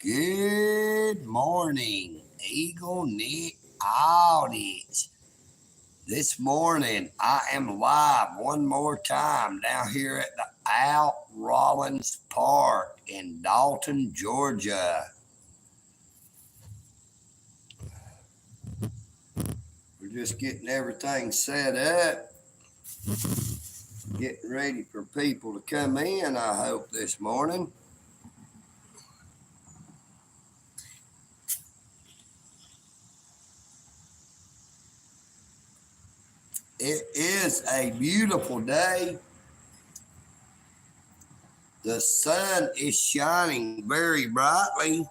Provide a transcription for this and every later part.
Good morning, EagleNick audit. This morning I am live one more time down here at the Al Rollins Park in Dalton, Georgia. We're just getting everything set up, getting ready for people to come in, I hope, this morning. It is a beautiful day. The sun is shining very brightly.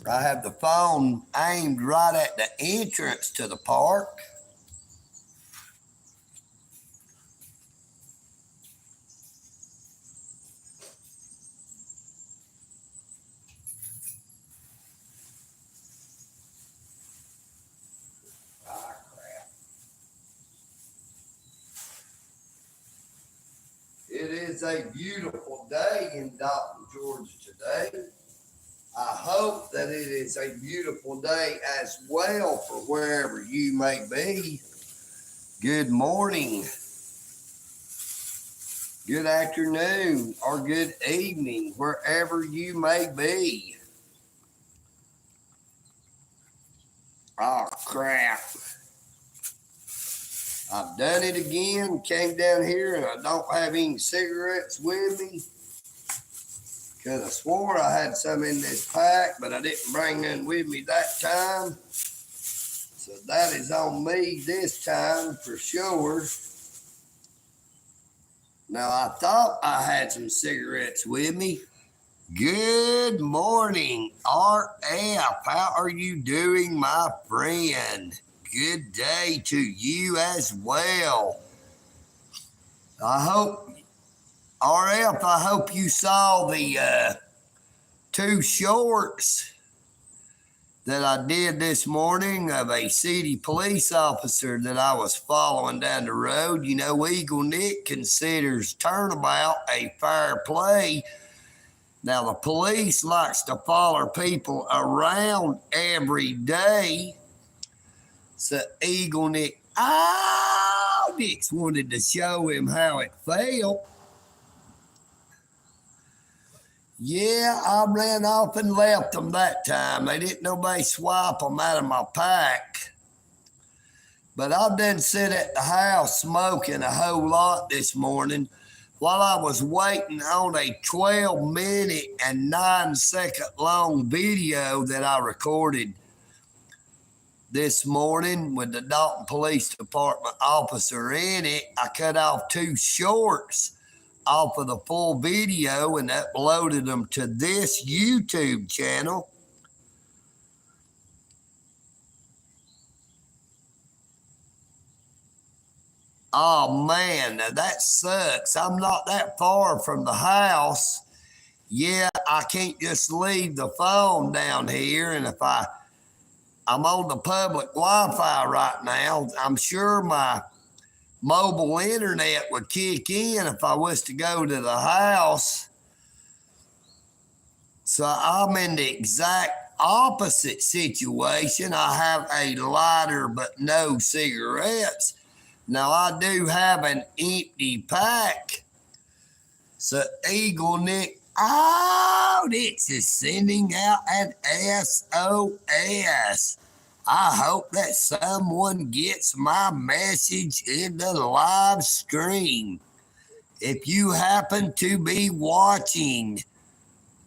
I have the phone aimed right at the entrance to the park. It is a beautiful day in Dalton, Georgia today. I hope that it is a beautiful day as well for wherever you may be. Good morning, good afternoon, or good evening, wherever you may be. Oh, crap. I've done it again, came down here and I don't have any cigarettes with me because I swore I had some in this pack, but I didn't bring none with me that time. So that is on me this time for sure. Now, I thought I had some cigarettes with me. Good morning, RF. How are you doing, my friend? Good day to you as well. I hope, RF, I hope you saw the two shorts that I did this morning of a city police officer that I was following down the road. You know, EagleNick considers turnabout a fair play. Now, the police likes to follow people around every day. So EagleNick audits wanted to show him how it felt. Yeah, I ran off and left them that time. They didn't nobody swipe them out of my pack. But I've done sit at the house smoking a whole lot this morning while I was waiting on a 12-minute and 9-second long video that I recorded this morning with the Dalton Police Department officer in it. I cut off two shorts off of the full video and uploaded them to this YouTube channel. Oh man, now that sucks. I'm not that far from the house. Yeah, I can't just leave the phone down here, and if I'm on the public Wi-Fi right now, I'm sure my mobile internet would kick in if I was to go to the house. So I'm in the exact opposite situation. I have a lighter but no cigarettes. Now I do have an empty pack. So EagleNick Audits is sending out an SOS. I hope that someone gets my message in the live stream. If you happen to be watching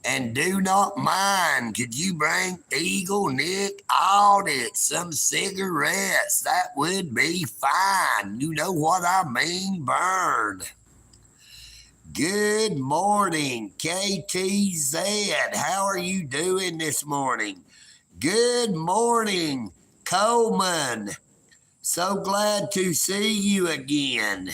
and do not mind, could you bring EagleNick Audit some cigarettes? That would be fine. You know what I mean, Burn. Good morning, KTZ. How are you doing this morning? Good morning, Coleman. So glad to see you again.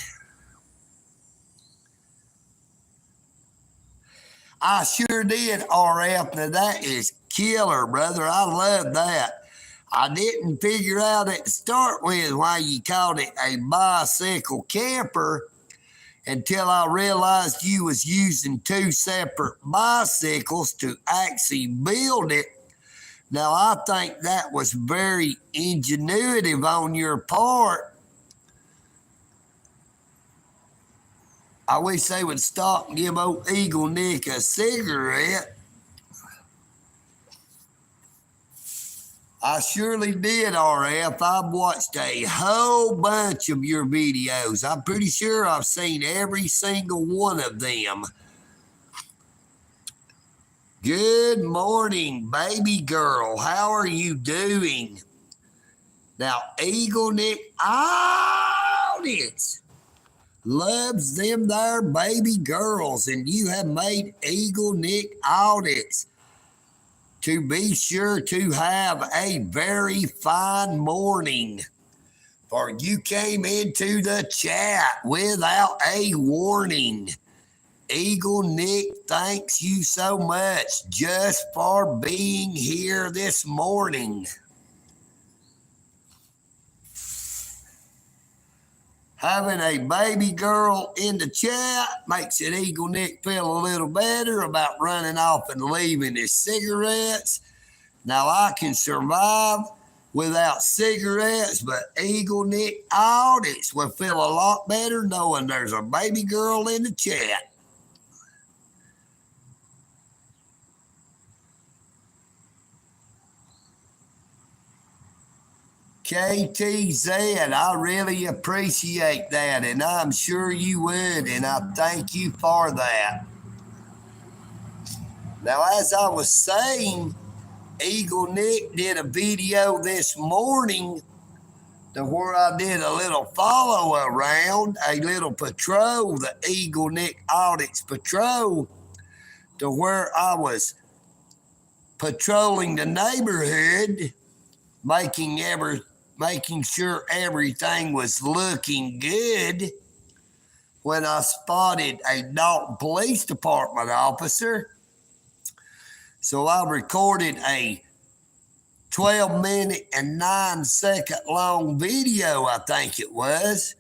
I sure did, RF. Now that is killer, brother. I love that. I didn't figure out at the start with why you called it a bicycle camper. until I realized you was using two separate bicycles to actually build it. Now, I think that was very ingenuitive on your part. I wish they would stop and give old EagleNick a cigarette. I surely did, RF. I've watched a whole bunch of your videos. I'm pretty sure I've seen every single one of them. Good morning, baby girl. How are you doing? Now, EagleNick audits loves them there baby girls, and you have made EagleNick audits to be sure to have a very fine morning. For you came into the chat without a warning. EagleNick thanks you so much just for being here this morning. Having a baby girl in the chat makes it EagleNick feel a little better about running off and leaving his cigarettes. Now, I can survive without cigarettes, but EagleNick audits will feel a lot better knowing there's a baby girl in the chat. KTZ, I really appreciate that, and I'm sure you would, and I thank you for that. Now, as I was saying, EagleNick did a video this morning to where I did a little follow around, a little patrol, the EagleNick Audits Patrol, to where I was patrolling the neighborhood, making sure everything was looking good, when I spotted a Dalton Police Department officer. So I recorded a 12-minute and 9-second long video, I think it was,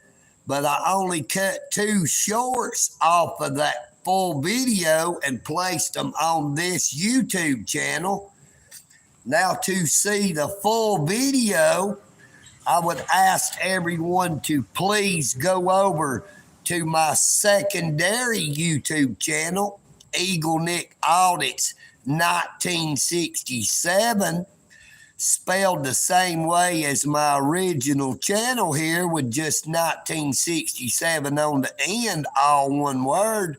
but I only cut 2 shorts off of that full video and placed them on this YouTube channel. Now, to see the full video, I would ask everyone to please go over to my secondary YouTube channel, EagleNick Audits 1967, spelled the same way as my original channel here, with just 1967 on the end, all one word.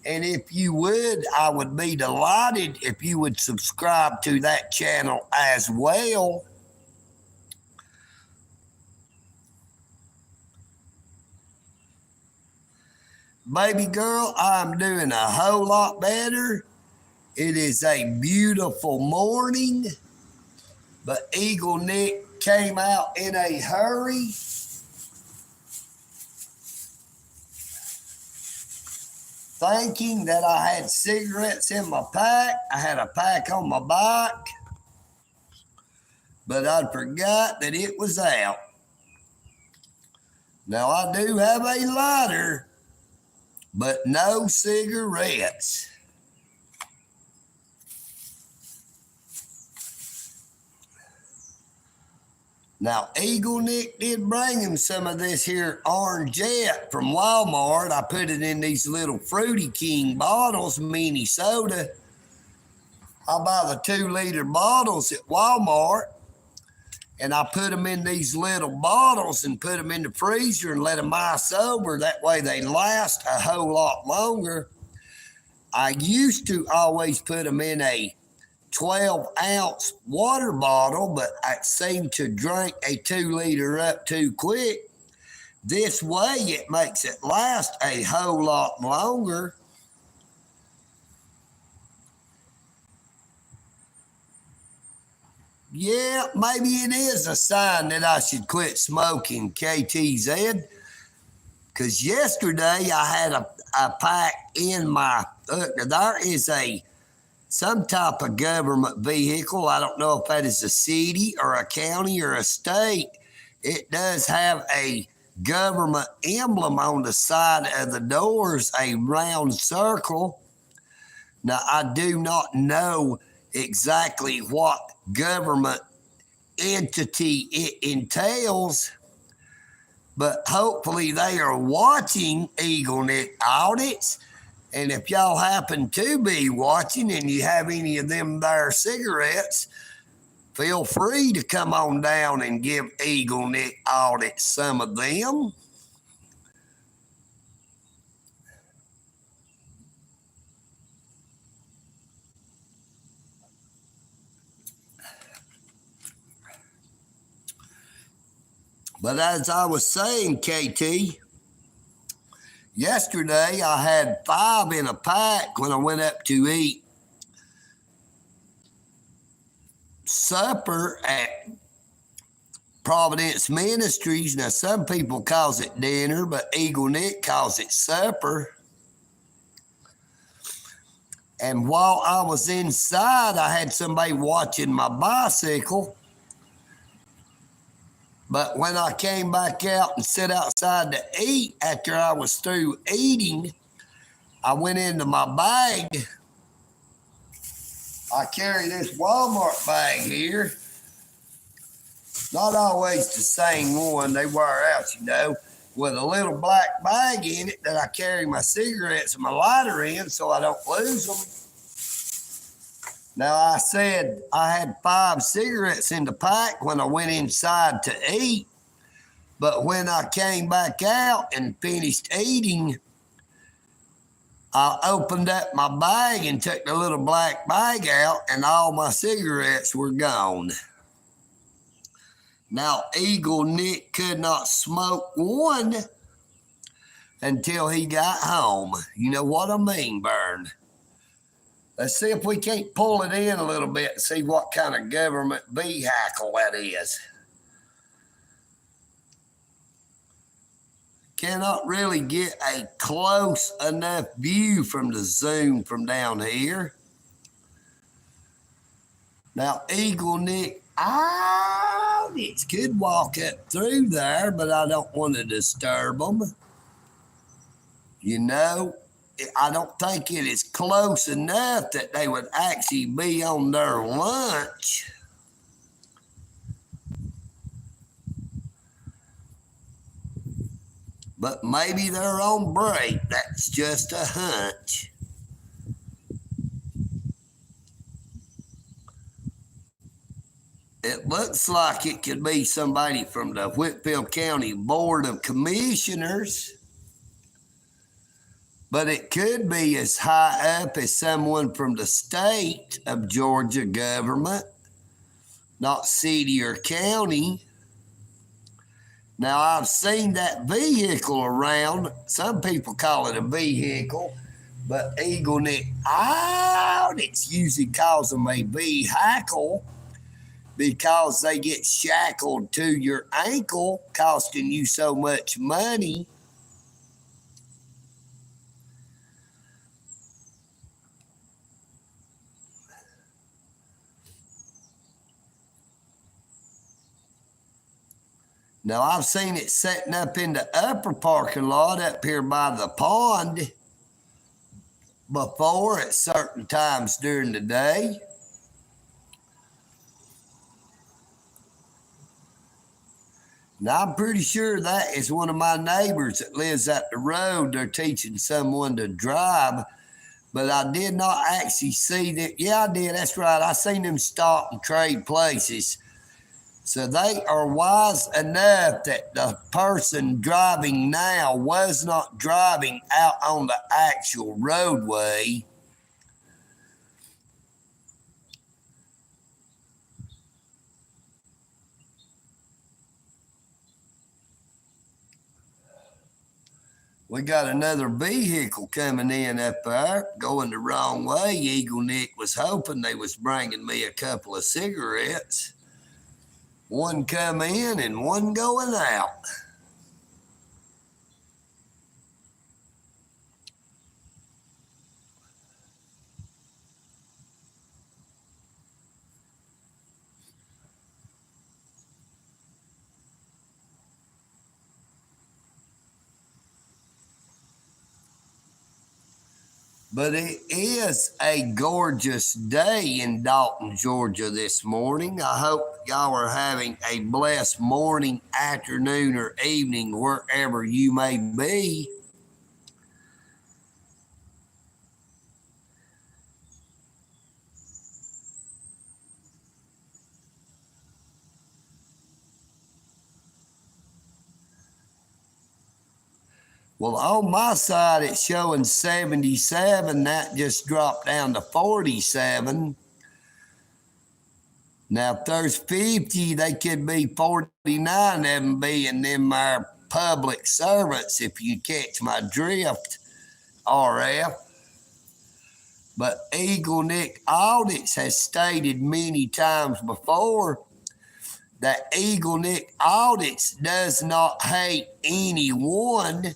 And if you would, I would be delighted if you would subscribe to that channel as well. Baby girl, I'm doing a whole lot better. It is a beautiful morning, but EagleNick came out in a hurry. Thinking that I had cigarettes in my pack. I had a pack on my bike, but I forgot that it was out. Now, I do have a lighter, but no cigarettes. Now, EagleNick did bring him some of this here Orangeette from Walmart. I put it in these little Fruity King bottles, mini soda. I buy the 2-liter bottles at Walmart, and I put them in these little bottles and put them in the freezer and let them ice over. That way they last a whole lot longer. I used to always put them in a 12-ounce water bottle, but I seem to drink a 2-liter up too quick. This way, it makes it last a whole lot longer. Yeah, maybe it is a sign that I should quit smoking, KTZ, because yesterday I had a pack in my, there is some type of government vehicle. I don't know if that is a city or a county or a state. It does have a government emblem on the side of the doors, a round circle. Now, I do not know exactly what government entity it entails, but hopefully they are watching EagleNick audits. And if y'all happen to be watching and you have any of them there cigarettes, feel free to come on down and give EagleNick audit some of them. But as I was saying, KT, yesterday I had 5 in a pack when I went up to eat supper at Providence Ministries. Now, some people calls it dinner, but EagleNick calls it supper. And while I was inside, I had somebody watching my bicycle. But when I came back out and sat outside to eat after I was through eating, I went into my bag. I carry this Walmart bag here. Not always the same one. They wear out, you know, with a little black bag in it that I carry my cigarettes and my lighter in so I don't lose them. Now, I said I had 5 cigarettes in the pack when I went inside to eat. But when I came back out and finished eating, I opened up my bag and took the little black bag out, and all my cigarettes were gone. Now, EagleNick could not smoke one until he got home. You know what I mean, Bern? Let's see if we can't pull it in a little bit and see what kind of government vehicle that is. Cannot really get a close enough view from the zoom from down here. Now, EagleNick audits could walk up through there, but I don't want to disturb them. You know, I don't think it is close enough that they would actually be on their lunch. But maybe they're on break. That's just a hunch. It looks like it could be somebody from the Whitfield County Board of Commissioners. But it could be as high up as someone from the state of Georgia government, not city or county. Now, I've seen that vehicle around. Some people call it a vehicle, but EagleNick audits usually calls them a vehicle because they get shackled to your ankle, costing you so much money. Now, I've seen it setting up in the upper parking lot up here by the pond before at certain times during the day. Now, I'm pretty sure that is one of my neighbors that lives up the road. They're teaching someone to drive, but I did not actually see that. Yeah, I did. That's right. I seen them stop and trade places. So they are wise enough that the person driving now was not driving out on the actual roadway. We got another vehicle coming in up there, going the wrong way. EagleNick was hoping they was bringing me a couple of cigarettes. One come in and one going out. But it is a gorgeous day in Dalton, Georgia this morning. I hope y'all are having a blessed morning, afternoon, or evening, wherever you may be. Well, on my side, it's showing 77. That just dropped down to 47. Now, if there's 50, they could be 49 of them being them our public servants, if you catch my drift, RF. But EagleNick Audits has stated many times before that EagleNick Audits does not hate anyone,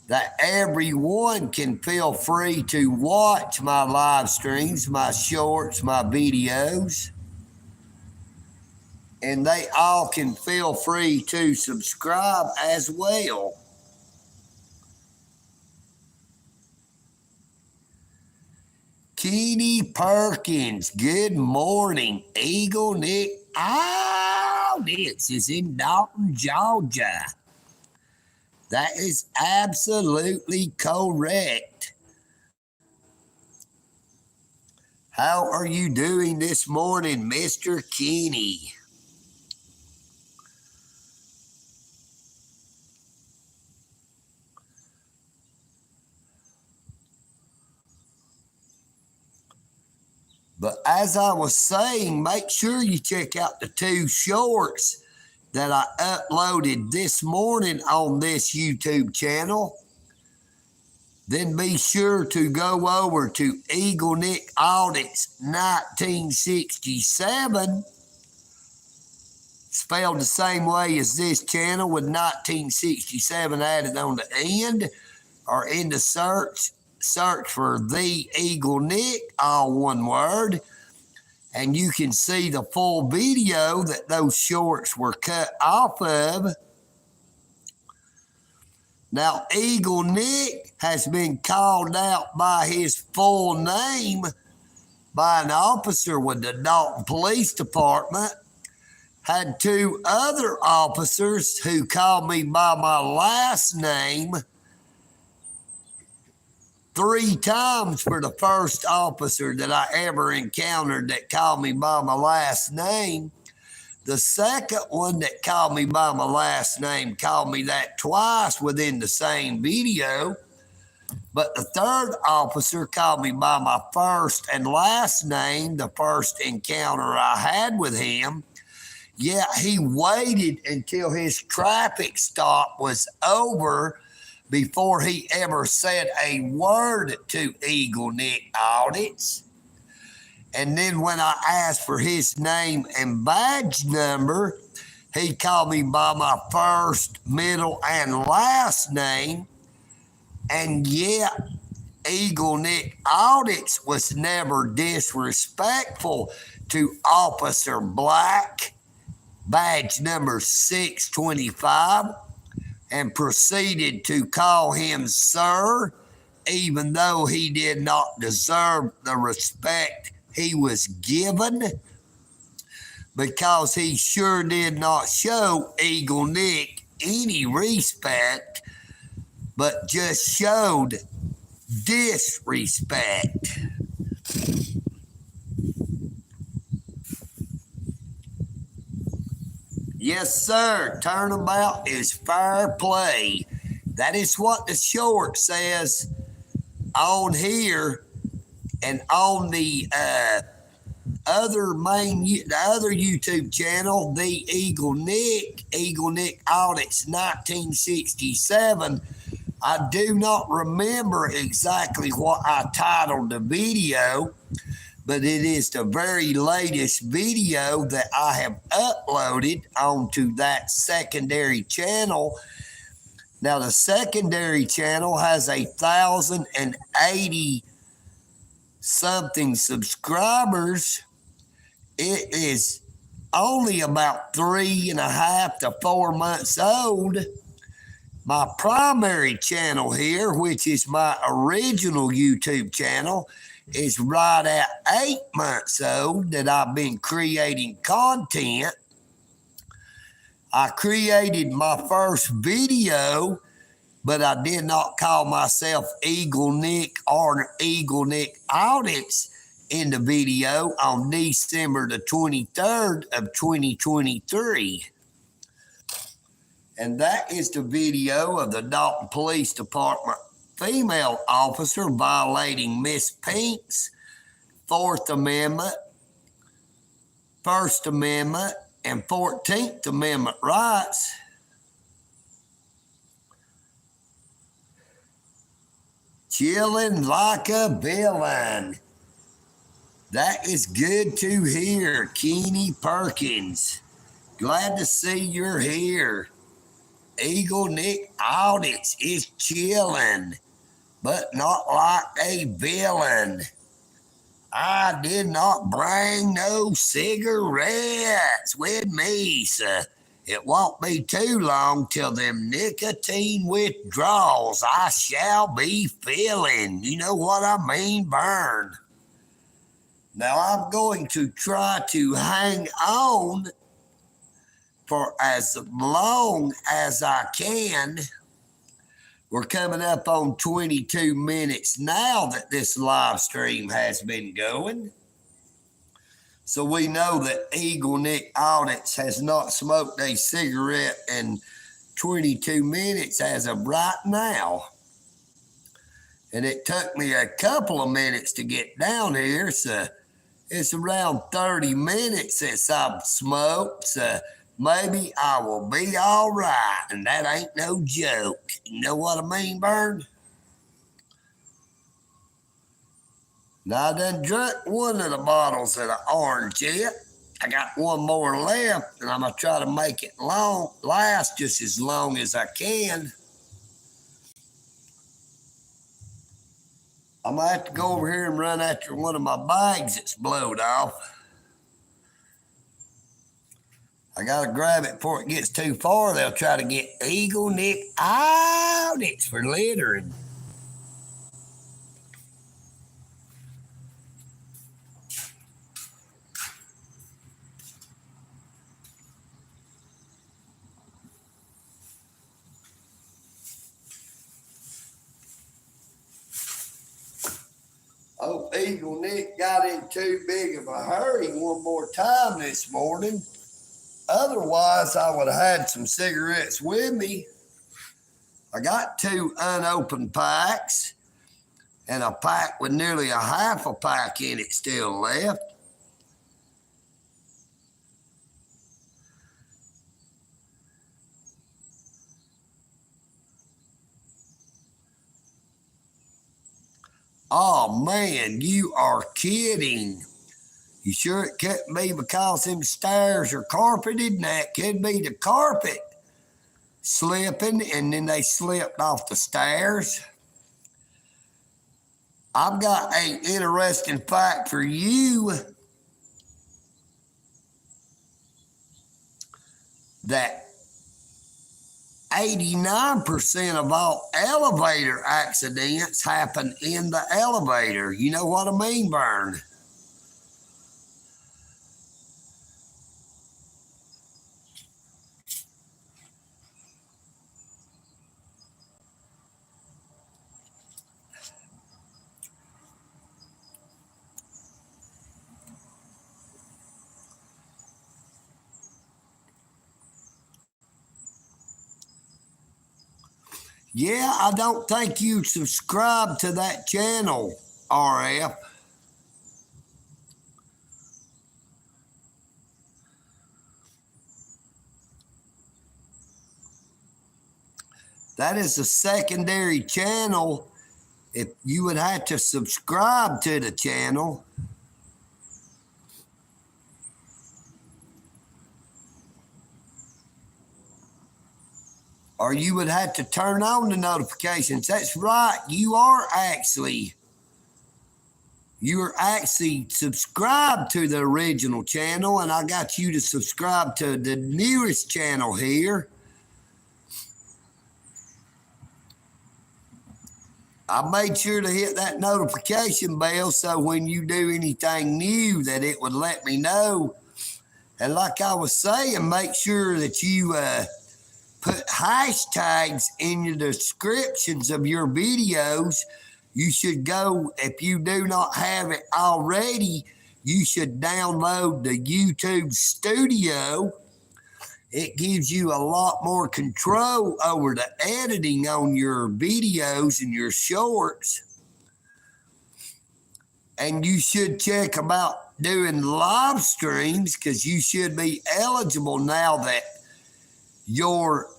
that everyone can feel free to watch my live streams, my shorts, my videos, and they all can feel free to subscribe as well. Kenny Perkins, good morning. EagleNick Audits is in Dalton, Georgia. That is absolutely correct. How are you doing this morning, Mr. Kenny? But as I was saying, make sure you check out the 2 shorts that I uploaded this morning on this YouTube channel. Then be sure to go over to EagleNick Audits 1967, spelled the same way as this channel with 1967 added on the end, or in the search for the EagleNick, all one word. And you can see the full video that those shorts were cut off of. Now, EagleNick has been called out by his full name by an officer with the Dalton Police Department. Had 2 other officers who called me by my last name 3 times for the first officer that I ever encountered that called me by my last name. The second one that called me by my last name called me that twice within the same video. But the third officer called me by my first and last name, the first encounter I had with him. Yeah, he waited until his traffic stop was over before he ever said a word to EagleNick Audits. And then when I asked for his name and badge number, he called me by my first, middle, and last name. And yeah, EagleNick Audits was never disrespectful to Officer Black, badge number 625. And proceeded to call him sir, even though he did not deserve the respect he was given, because he sure did not show EagleNick any respect, but just showed disrespect. Yes, sir. Turnabout is fair play. That is what the short says on here, and on the other YouTube channel, the EagleNick Audits 1967. I do not remember exactly what I titled the video, but it is the very latest video that I have uploaded onto that secondary channel. Now, the secondary channel has 1,080 something subscribers. It is only about 3.5 to 4 months old. My primary channel here, which is my original YouTube channel, is right at 8 months old that I've been creating content. I created my first video, but I did not call myself EagleNick or EagleNick Audits in the video on December the 23rd of 2023. And that is the video of the Dalton Police Department female officer violating Miss Pink's Fourth Amendment, First Amendment, and 14th Amendment rights. Chilling like a villain. That is good to hear, Keeney Perkins. Glad to see you're here. EagleNick Audits is chilling, but not like a villain. I did not bring no cigarettes with me, so it won't be too long till them nicotine withdrawals I shall be feeling. You know what I mean, Burn? Now I'm going to try to hang on for as long as I can. We're coming up on 22 minutes now that this live stream has been going. So we know that EagleNick Audits has not smoked a cigarette in 22 minutes as of right now. And it took me a couple of minutes to get down here, so it's around 30 minutes since I've smoked, so maybe I will be all right, and that ain't no joke. You know what I mean, Burn? Now, I done drunk one of the bottles of the orange yet. I got one more left, and I'm going to try to make it last just as long as I can. I'm going to have to go over here and run after one of my bags that's blowed off. I got to grab it before it gets too far. They'll try to get EagleNick Audits for littering. Oh, EagleNick got in too big of a hurry one more time this morning. Otherwise, I would have had some cigarettes with me. I got 2 unopened packs and a pack with nearly a half a pack in it still left. Oh, man, you are kidding. You sure it couldn't be because them stairs are carpeted, and that could be the carpet slipping, and then they slipped off the stairs? I've got an interesting fact for you that 89% of all elevator accidents happen in the elevator. You know what I mean, Burn? Yeah, I don't think you subscribe to that channel, RF. That is a secondary channel. If you would have to subscribe to the channel. Or you would have to turn on the notifications. That's right. You are actually subscribed to the original channel, and I got you to subscribe to the newest channel here. I made sure to hit that notification bell so when you do anything new that it would let me know. And like I was saying, make sure that you put hashtags in your descriptions of your videos. You should go, if you do not have it already, you should download the YouTube Studio. It gives you a lot more control over the editing on your videos and your shorts. And you should check about doing live streams because you should be eligible now that your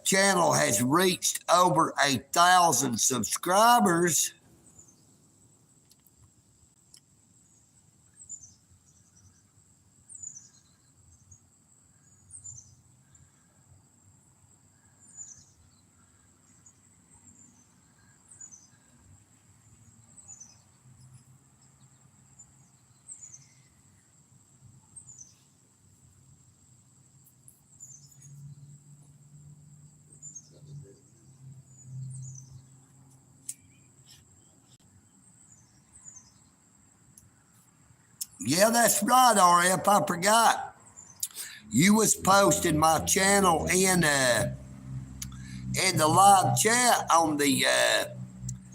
channel has reached over 1,000 subscribers. Yeah, that's right, RF. I forgot. You was posting my channel in the live chat on the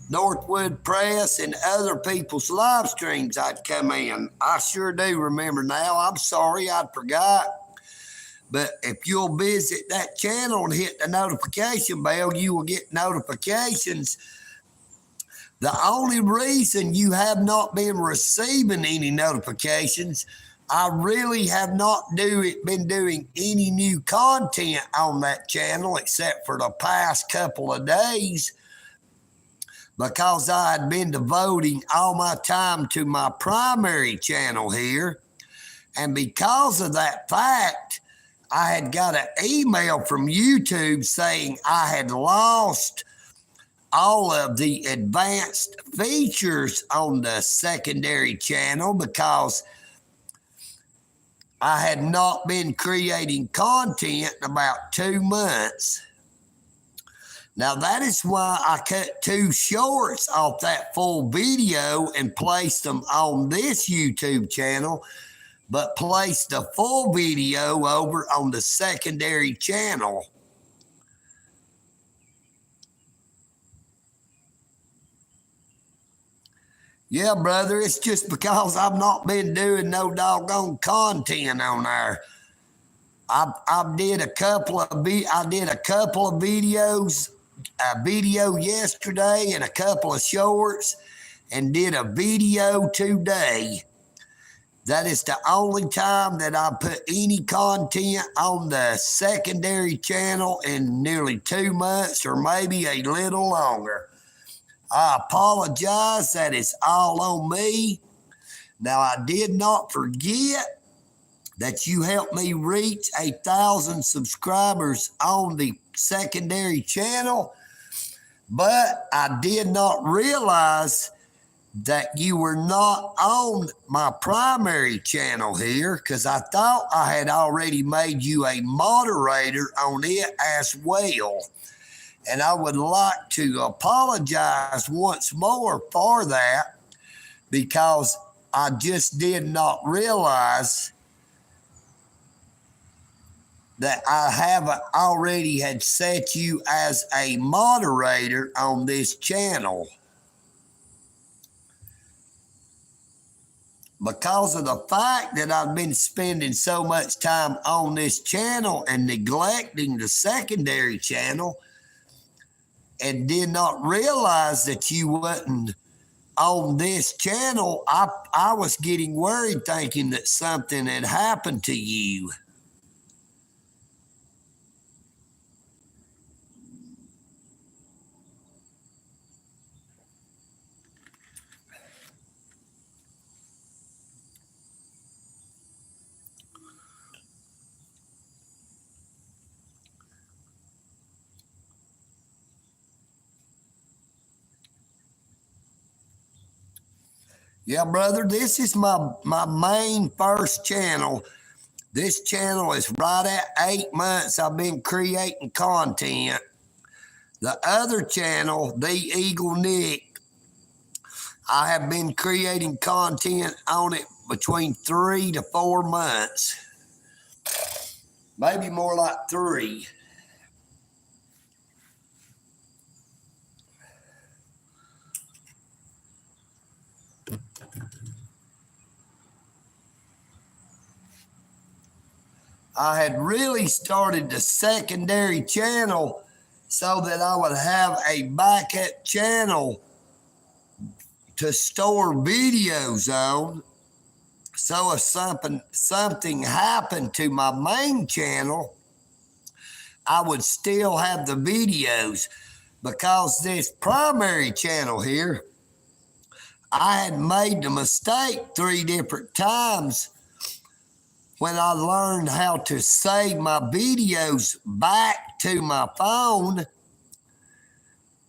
Northwood Press and other people's live streams. I'd come in. I sure do remember now. I'm sorry, I forgot. But if you'll visit that channel and hit the notification bell, you will get notifications. The only reason you have not been receiving any notifications, I really have not been doing any new content on that channel except for the past couple of days because I had been devoting all my time to my primary channel here. And because of that fact, I had got an email from YouTube saying I had lost all of the advanced features on the secondary channel because I had not been creating content in about 2 months. Now that is why I cut 2 shorts off that full video and placed them on this YouTube channel, but placed the full video over on the secondary channel. Yeah, brother, it's just because I've not been doing no doggone content on there. I did a couple of videos, a video yesterday and a couple of shorts, and did a video today. That is the only time that I put any content on the secondary channel in nearly 2 months or maybe a little longer. I apologize. That is all on me. Now, I did not forget that you helped me reach 1,000 subscribers on the secondary channel, but I did not realize that you were not on my primary channel here because I thought I had already made you a moderator on it as well. And I would like to apologize once more for that because I just did not realize that I haven't already had set you as a moderator on this channel. Because of the fact that I've been spending so much time on this channel and neglecting the secondary channel, and did not realize that you wasn't on this channel, I was getting worried thinking that something had happened to you. Yeah, brother, this is my main first channel. This channel is right at 8 months I've been creating content. The other channel, the EagleNick, I have been creating content on it between 3 to 4 months, maybe more like 3. I had really started the secondary channel so that I would have a backup channel to store videos on. So if something happened to my main channel, I would still have the videos, because this primary channel here, I had made the mistake 3 different times when I learned how to save my videos back to my phone.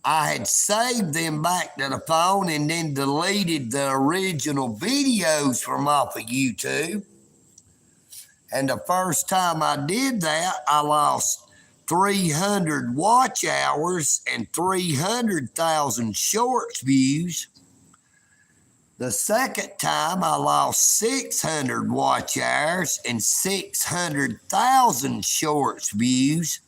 I had saved them back to the phone and then deleted the original videos from off of YouTube. And the first time I did that, I lost 300 watch hours and 300,000 shorts views. The second time, I lost 600 watch hours and 600,000 shorts views.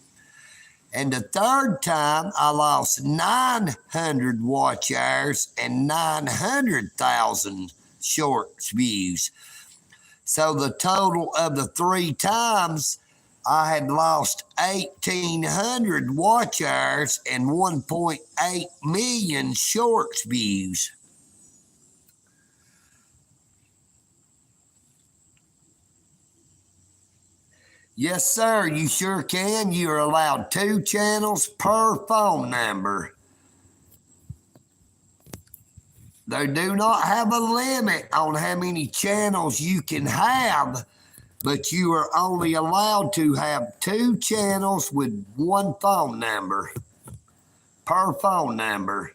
And the third time, I lost 900 watch hours and 900,000 shorts views. So the total of the 3 times, I had lost 1,800 watch hours and 1.8 million shorts views. Yes, sir, you sure can. You are allowed 2 channels per phone number. They do not have a limit on how many channels you can have, but you are only allowed to have 2 channels with 1 phone number per phone number.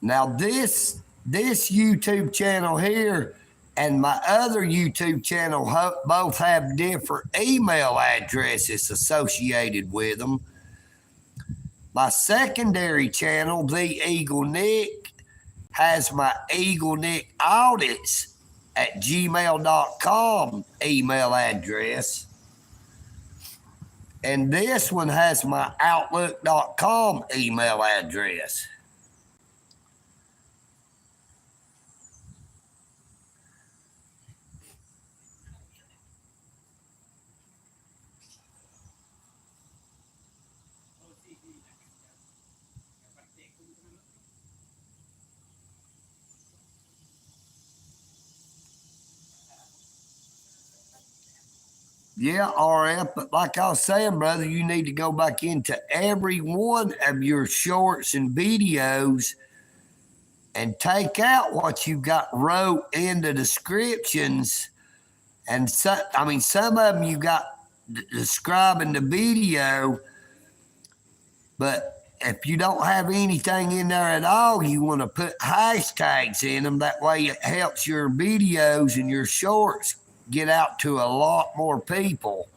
Now this YouTube channel here and my other YouTube channel both have different email addresses associated with them. My secondary channel, the EagleNick, has my EagleNick audits at gmail.com email address. And this one has my outlook.com email address. Yeah, RF, but like I was saying, brother, you need to go back into every one of your shorts and videos and take out what you got wrote in the descriptions. And some of them you got describing the video, but if you don't have anything in there at all, you want to put hashtags in them. That way it helps your videos and your shorts get out to a lot more people.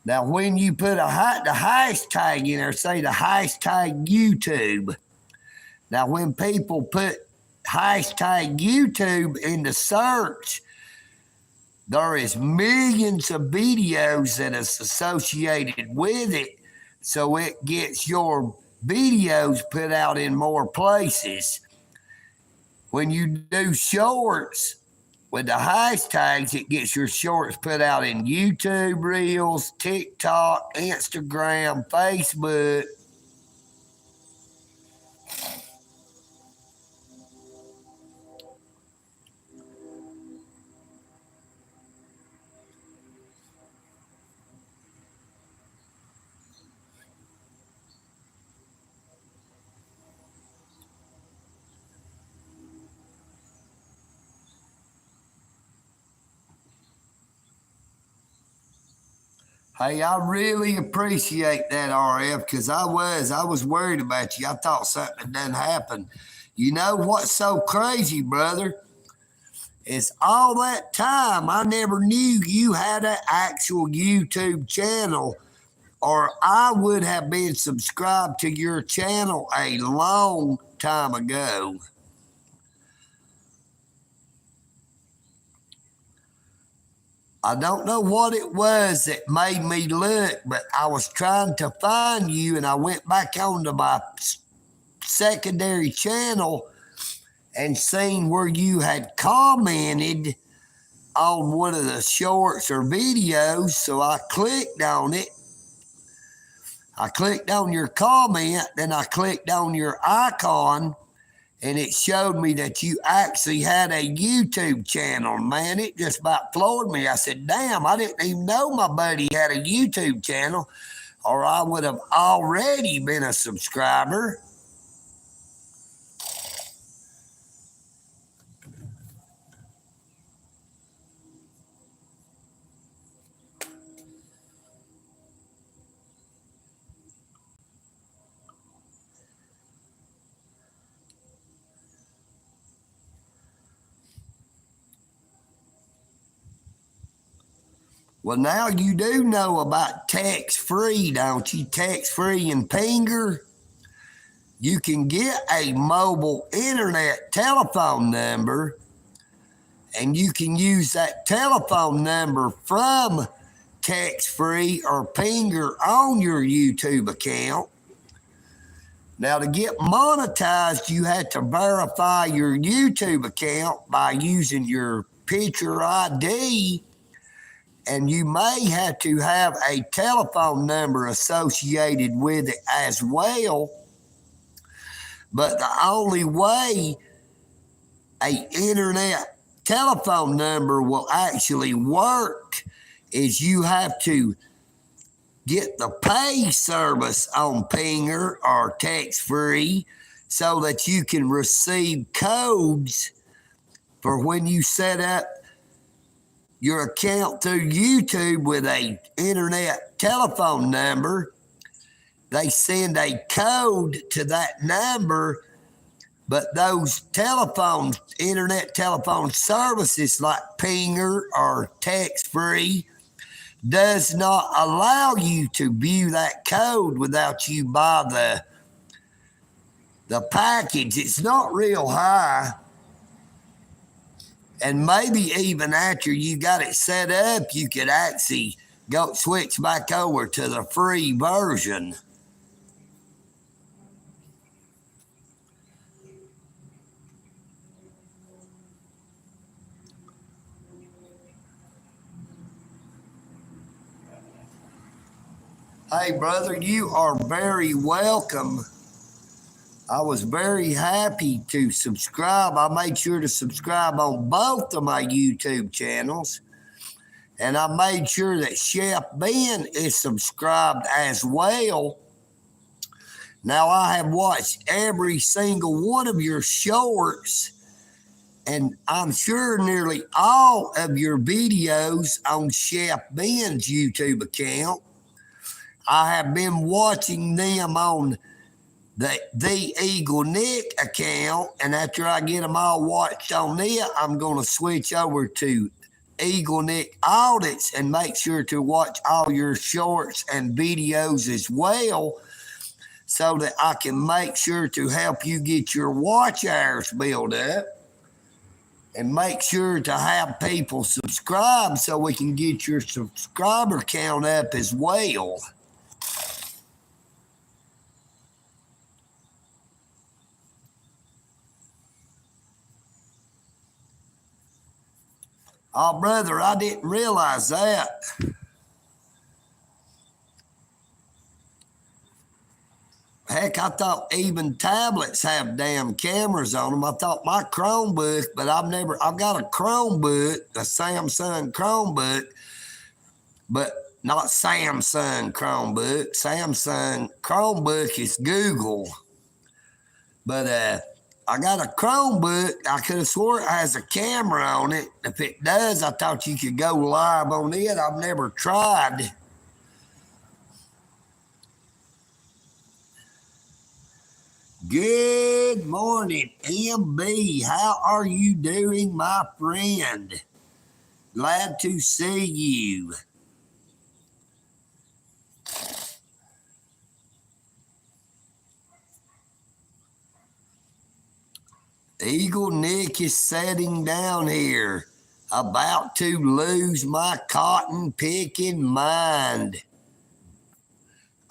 Now, when you put the hashtag in there, say the hashtag YouTube. Now, when people put hashtag YouTube in the search, there is millions of videos that is associated with it, so it gets your videos put out in more places. When you do shorts with the hashtags, it gets your shorts put out in YouTube Reels, TikTok, Instagram, Facebook. Hey, I really appreciate that, RF, because I was worried about you. I thought something had done happened. You know what's so crazy, brother? Is all that time I never knew you had an actual YouTube channel, or I would have been subscribed to your channel a long time ago. I don't know what it was that made me look, but I was trying to find you, and I went back onto my secondary channel and seen where you had commented on one of the shorts or videos. So I clicked on it. I clicked on your comment, then I clicked on your icon, and it showed me that you actually had a YouTube channel. Man, it just about floored me. I said, damn, I didn't even know my buddy had a YouTube channel, or I would have already been a subscriber. Well, now you do know about tax-free, don't you? Tax-free and Pinger. You can get a mobile internet telephone number, and you can use that telephone number from tax-free or Pinger on your YouTube account. Now, to get monetized, you have to verify your YouTube account by using your picture ID, and you may have to have a telephone number associated with it as well. But the only way an internet telephone number will actually work is you have to get the pay service on Pinger or tax-free so that you can receive codes for when you set up your account through YouTube with a internet telephone number. They send a code to that number, but those telephones, internet telephone services like Pinger or tax-free, does not allow you to view that code without you buy the package. It's not real high. And maybe even after you got it set up, you could actually go switch back over to the free version. Hey, brother, you are very welcome. I was very happy to subscribe. I made sure to subscribe on both of my YouTube channels. And I made sure that Chef Ben is subscribed as well. Now, I have watched every single one of your shorts, and I'm sure nearly all of your videos on Chef Ben's YouTube account. I have been watching them on the EagleNick account, and after I get them all watched on there, I'm going to switch over to EagleNick Audits and make sure to watch all your shorts and videos as well, so that I can make sure to help you get your watch hours built up and make sure to have people subscribe so we can get your subscriber count up as well. Oh, brother, I didn't realize that. Heck, I thought even tablets have damn cameras on them. I thought my Chromebook, but I've got a Chromebook, a Samsung Chromebook, but not Samsung Chromebook. Samsung Chromebook is Google. But I got a Chromebook. I could have swore it has a camera on it. If it does, I thought you could go live on it. I've never tried. Good morning, MB. How are you doing, my friend? Glad to see you. EagleNick is sitting down here, about to lose my cotton picking mind.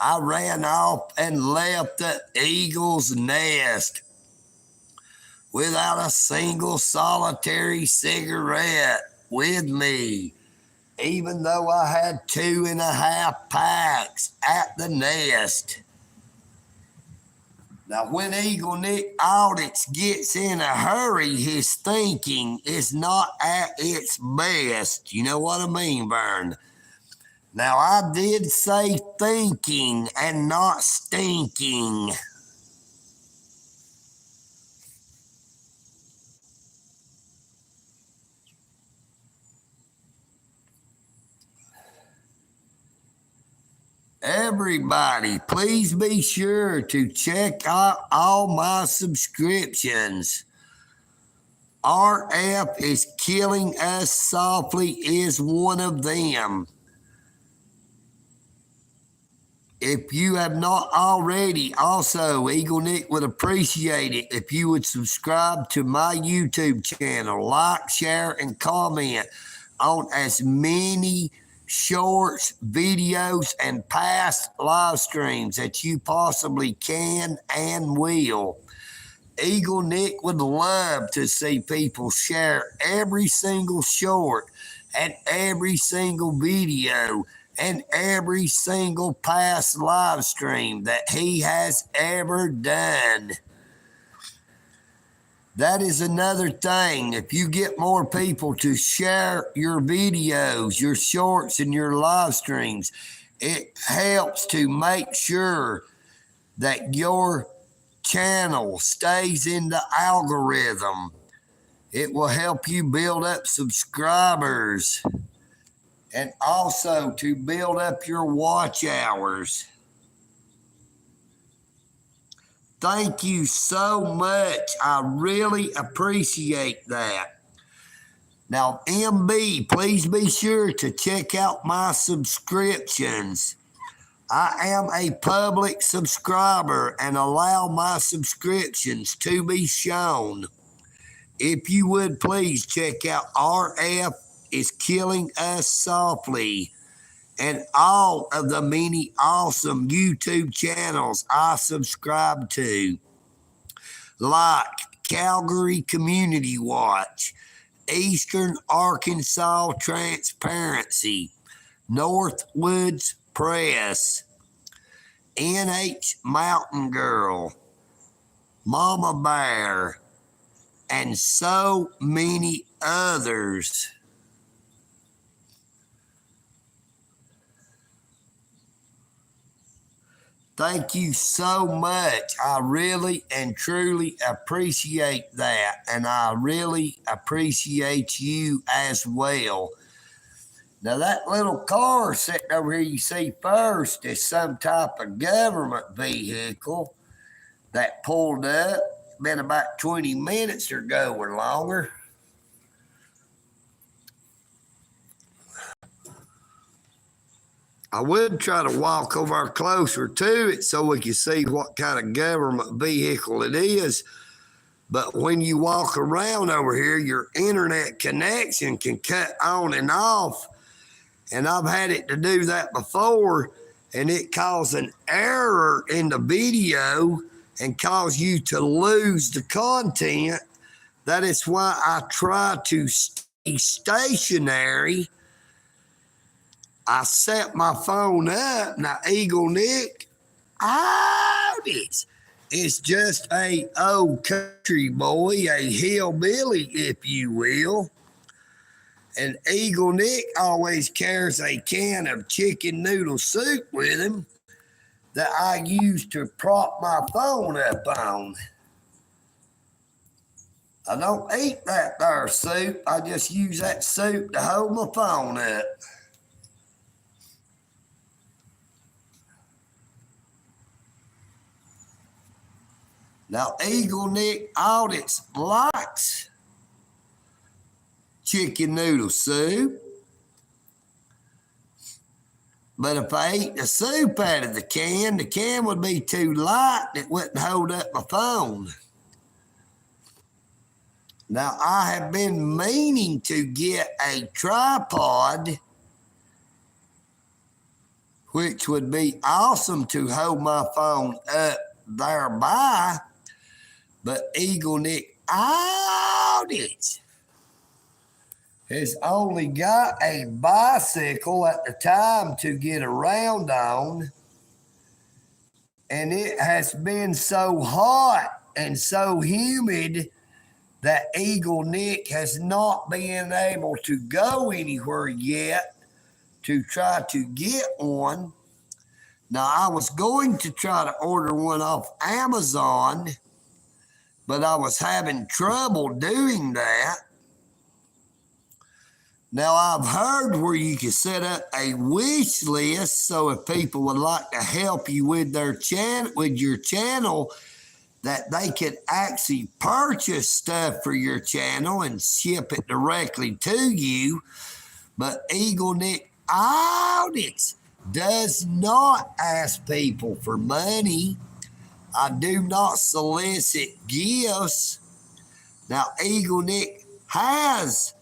I ran off and left the eagle's nest without a single solitary cigarette with me, even though I had 2.5 packs at the nest. Now, when EagleNick audits gets in a hurry, his thinking is not at its best. You know what I mean, Vern? Now, I did say thinking and not stinking. Everybody, please be sure to check out all my subscriptions. RF is killing us softly is one of them. If you have not already, also, EagleNick would appreciate it if you would subscribe to my YouTube channel, like, share, and comment on as many shorts, videos, and past live streams that you possibly can and will. EagleNick would love to see people share every single short and every single video and every single past live stream that he has ever done. That is another thing. If you get more people to share your videos, your shorts, and your live streams, it helps to make sure that your channel stays in the algorithm. It will help you build up subscribers and also to build up your watch hours. Thank you so much. I really appreciate that. Now, MB, please be sure to check out my subscriptions. I am a public subscriber and allow my subscriptions to be shown. If you would please check out RF is Killing Us Softly and all of the many awesome YouTube channels I subscribe to, like Calgary Community Watch, Eastern Arkansas Transparency, Northwoods Press, NH Mountain Girl, Mama Bear, and so many others. Thank you so much. I really and truly appreciate that. And I really appreciate you as well. Now, that little car sitting over here you see first is some type of government vehicle that pulled up. Been about 20 minutes ago or longer. I would try to walk over closer to it so we can see what kind of government vehicle it is. But when you walk around over here, your internet connection can cut on and off. And I've had it to do that before, and it caused an error in the video and cause you to lose the content. That is why I try to stay stationary. I set my phone up. Now, EagleNick, it's just a old country boy, a hillbilly, if you will. And EagleNick always carries a can of chicken noodle soup with him that I use to prop my phone up on. I don't eat that there soup. I just use that soup to hold my phone up. Now, EagleNick Audits likes chicken noodle soup. But if I ate the soup out of the can would be too light and it wouldn't hold up my phone. Now, I have been meaning to get a tripod, which would be awesome to hold my phone up thereby, but EagleNick Audit has only got a bicycle at the time to get around on, and it has been so hot and so humid that EagleNick has not been able to go anywhere yet to try to get one. Now, I was going to try to order one off Amazon, but I was having trouble doing that. Now, I've heard where you can set up a wish list, so if people would like to help you with their with your channel, that they could actually purchase stuff for your channel and ship it directly to you. But EagleNick Audits does not ask people for money. I do not solicit gifts. Now, EagleNick has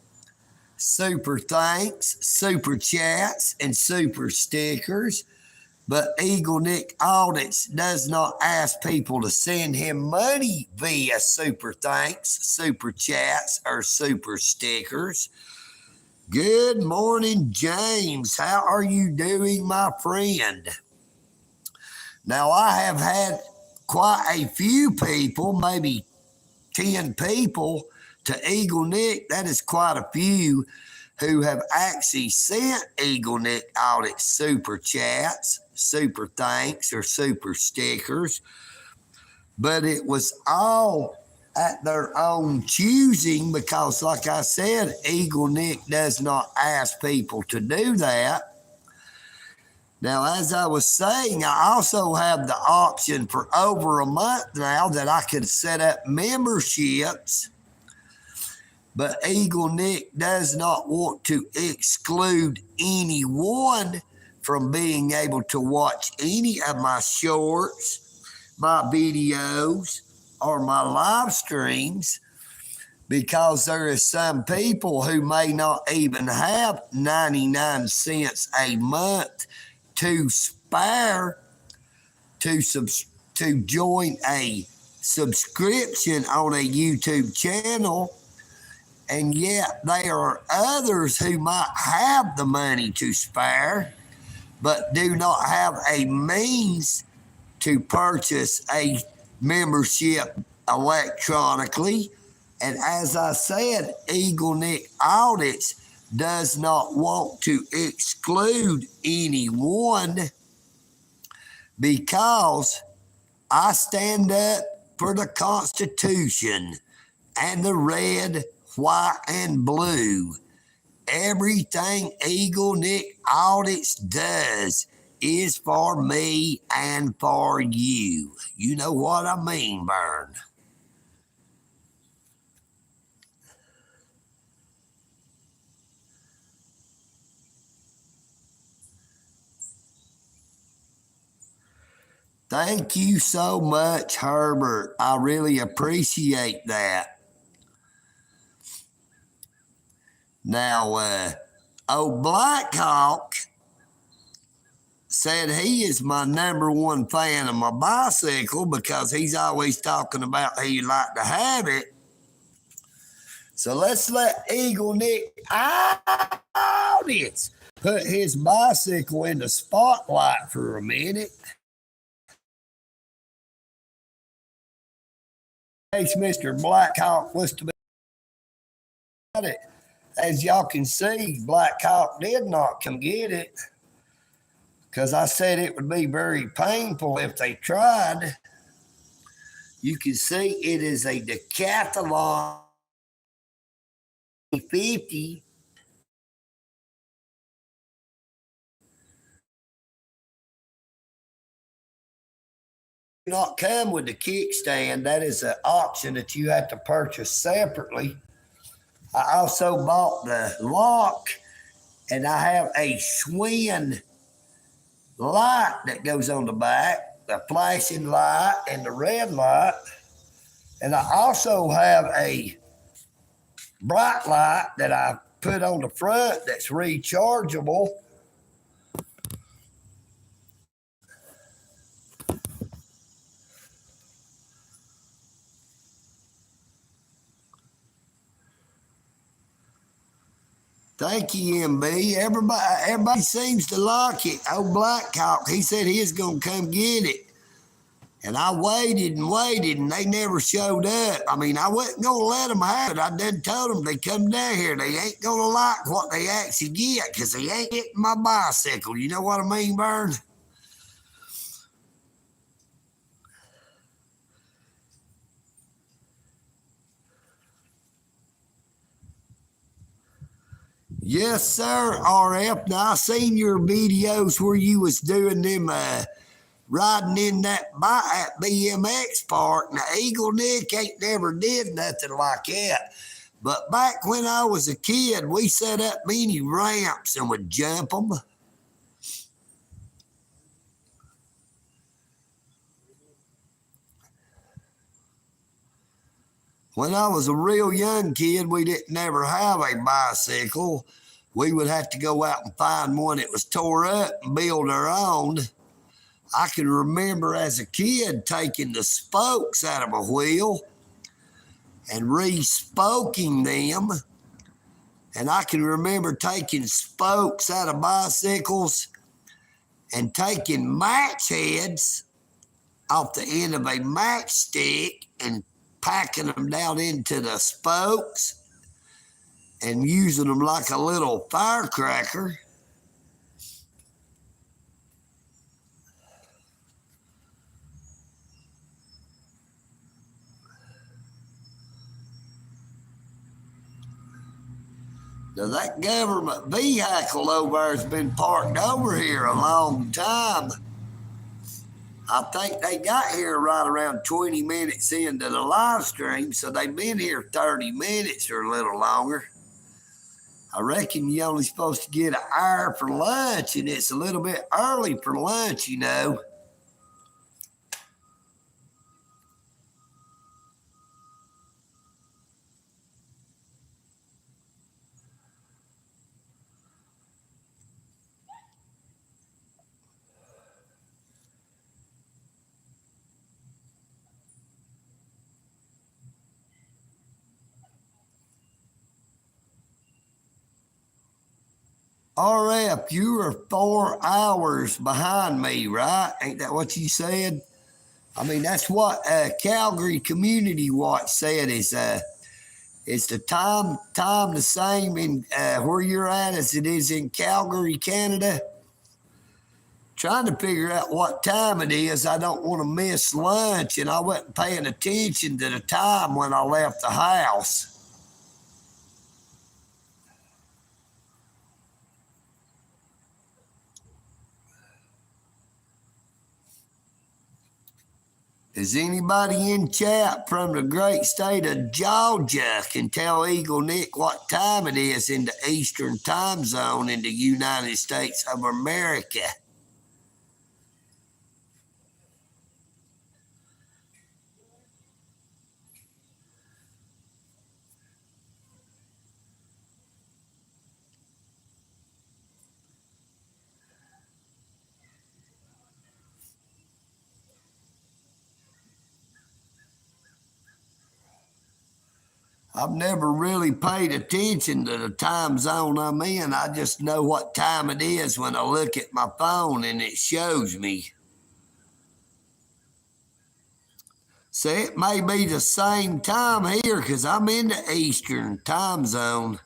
super thanks, super chats, and super stickers, but EagleNick Audits does not ask people to send him money via super thanks, super chats, or super stickers. Good morning, James. How are you doing, my friend? Now, I have had quite a few people, maybe 10 people, to EagleNick. That is quite a few who have actually sent EagleNick Audit super chats, super thanks, or super stickers. But it was all at their own choosing because, like I said, EagleNick does not ask people to do that. Now, as I was saying, I also have the option for over a month now that I could set up memberships, but EagleNick does not want to exclude anyone from being able to watch any of my shorts, my videos, or my live streams, because there is some people who may not even have 99 cents a month to spare to join a subscription on a YouTube channel, and yet there are others who might have the money to spare but do not have a means to purchase a membership electronically. And as I said, EagleNick Audits does not want to exclude anyone because I stand up for the Constitution and the red, white, and blue. Everything EagleNick Audits does is for me and for you. You know what I mean, Vern? Thank you so much, Herbert. I really appreciate that. Now, old Blackhawk said he is my number one fan of my bicycle because he's always talking about how you like to have it. So let's let EagleNick Audits put his bicycle in the spotlight for a minute. In case Mr. Blackhawk was to be at it. As y'all can see, Blackhawk did not come get it because I said it would be very painful if they tried. You can see it is a Decathlon 50. not come with the kickstand. That is an option that you have to purchase separately. I also bought the lock, and I have a Schwinn light that goes on the back, the flashing light and the red light. And I also have a bright light that I put on the front that's rechargeable. Thank you, MB. Everybody seems to like it. Old Blackhawk, he said he was going to come get it. And I waited and waited, and they never showed up. I mean, I wasn't going to let them have it. I done told them they come down here. They ain't going to like what they actually get because they ain't getting my bicycle. You know what I mean, Vern? Yes, sir, RF. Now, I seen your videos where you was doing them riding in that BMX park. Now, EagleNick ain't never did nothing like that. But back when I was a kid, we set up mini ramps and would jump them. When I was a real young kid, we didn't ever have a bicycle. We would have to go out and find one that was tore up and build our own. I can remember as a kid taking the spokes out of a wheel and re-spoking them. And I can remember taking spokes out of bicycles and taking match heads off the end of a matchstick and packing them down into the spokes and using them like a little firecracker. Now that government vehicle over there has been parked over here a long time. I think they got here right around 20 minutes into the live stream, so they've been here 30 minutes or a little longer. I reckon you're only supposed to get an hour for lunch, and it's a little bit early for lunch, you know. RF, you are 4 hours behind me, right? Ain't that what you said? I mean, that's what Calgary Community Watch said is the time the same in where you're at as it is in Calgary, Canada. Trying to figure out what time it is. I don't want to miss lunch, and I wasn't paying attention to the time when I left the house. Is anybody in chat from the great state of Georgia can tell EagleNick what time it is in the Eastern time zone in the United States of America? I've never really paid attention to the time zone I'm in. I just know what time it is when I look at my phone and it shows me. So it may be the same time here because I'm in the Eastern time zone.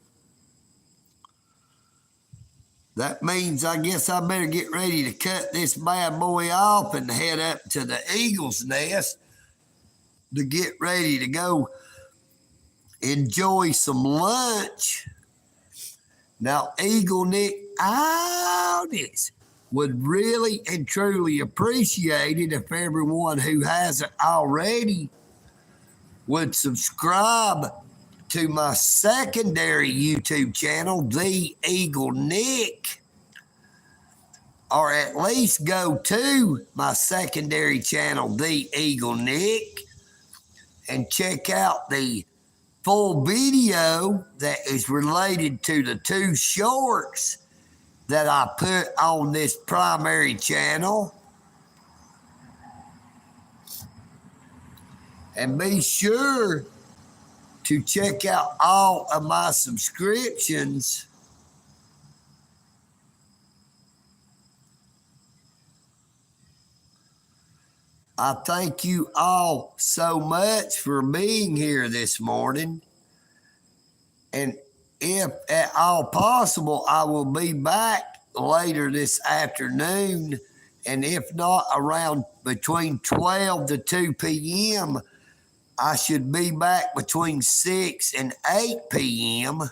That means I guess I better get ready to cut this bad boy off and head up to the Eagle's Nest to get ready to go enjoy some lunch. Now, EagleNick audits. would really and truly appreciate it if everyone who hasn't already would subscribe to my secondary YouTube channel, The EagleNick, or at least go to my secondary channel, The EagleNick, and check out the full video that is related to the two shorts that I put on this primary channel. And be sure to check out all of my subscriptions. I thank you all so much for being here this morning. And if at all possible, I will be back later this afternoon. And if not, around between 12 to 2 p.m., I should be back between 6 and 8 p.m.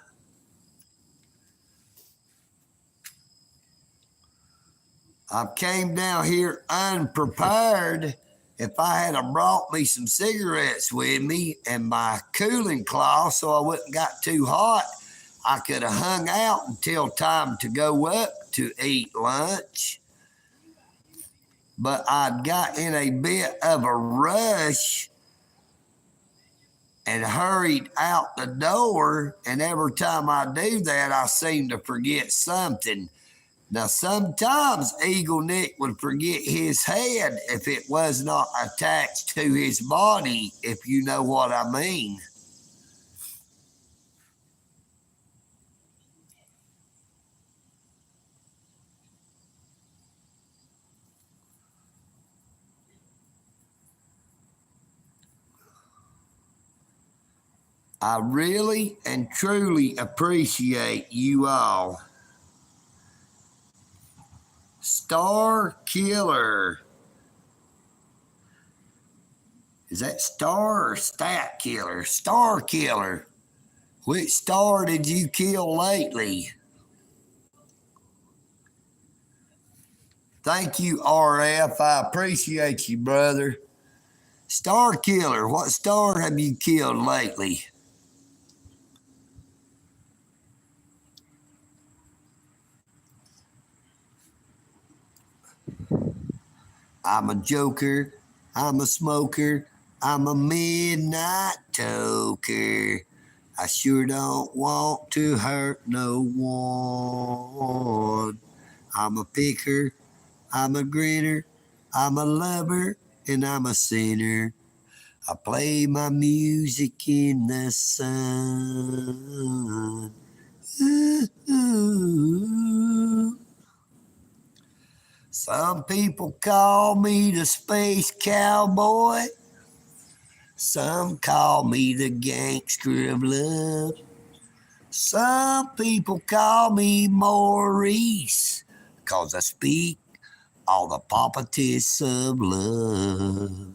I came down here unprepared. If I had brought me some cigarettes with me and my cooling cloth so I wouldn't got too hot, I could have hung out until time to go up to eat lunch. But I'd got in a bit of a rush and hurried out the door, and every time I do that, I seem to forget something. Now, sometimes EagleNick would forget his head if it was not attached to his body, if you know what I mean. I really and truly appreciate you all. Star Killer. Is that Star or Stat Killer? Star Killer. Which star did you kill lately? Thank you, RF. I appreciate you, brother. Star Killer, what star have you killed lately? I'm a joker, I'm a smoker, I'm a midnight toker. I sure don't want to hurt no one. I'm a picker, I'm a grinner, I'm a lover, and I'm a sinner. I play my music in the sun. Ooh. Some people call me the space cowboy. Some call me the gangster of love. Some people call me Maurice, 'cause I speak all the politics of love.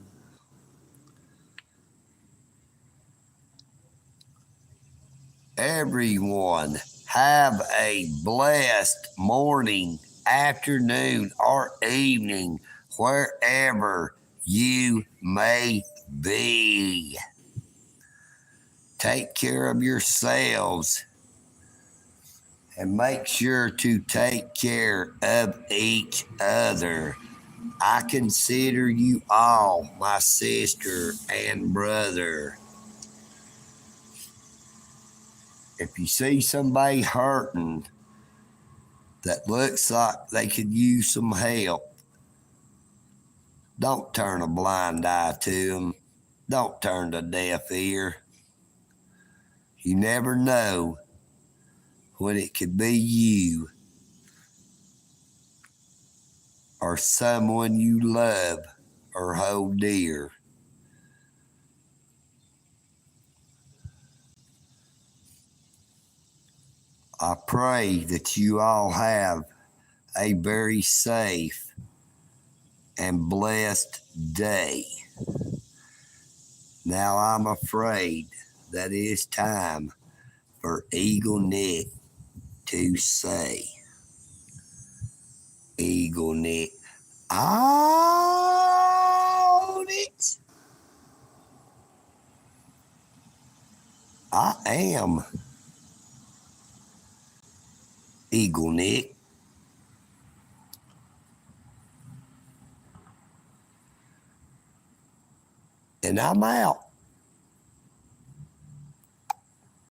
Everyone, have a blessed morning, afternoon, or evening, wherever you may be. Take care of yourselves and make sure to take care of each other. I consider you all my sister and brother. If you see somebody hurting that looks like they could use some help, don't turn a blind eye to them. Don't turn a deaf ear. You never know when it could be you or someone you love or hold dear. I pray that you all have a very safe and blessed day. Now I'm afraid that it is time for EagleNick to say, EagleNick. Audit. I am EagleNick. And I'm out.